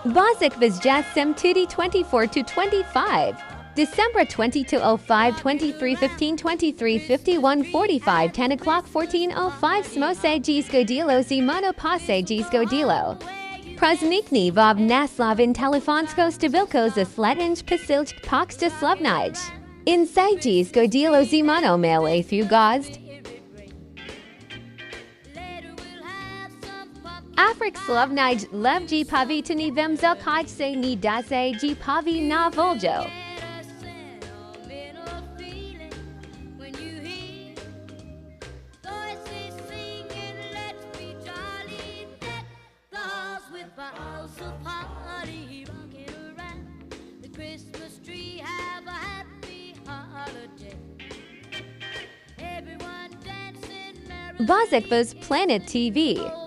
Bozak Vizjas Semtidi 24 to 25. December 2205 23 15 23 51 45 10 o'clock 14:05 Smose Dzgodilo Zimano Pase Dzgodilo. Praznikni Vov Naslavin Telefonsko Stavilko Zasletinj Pasilj Paksta Slavnij. Inside Dzgodilo Zimano Mail a few gazd. Afrik Slavnij Levji Pavitani Vemzel Kajse Ni Dase Ji Pavi Na Voljo. Bozak was Planet TV.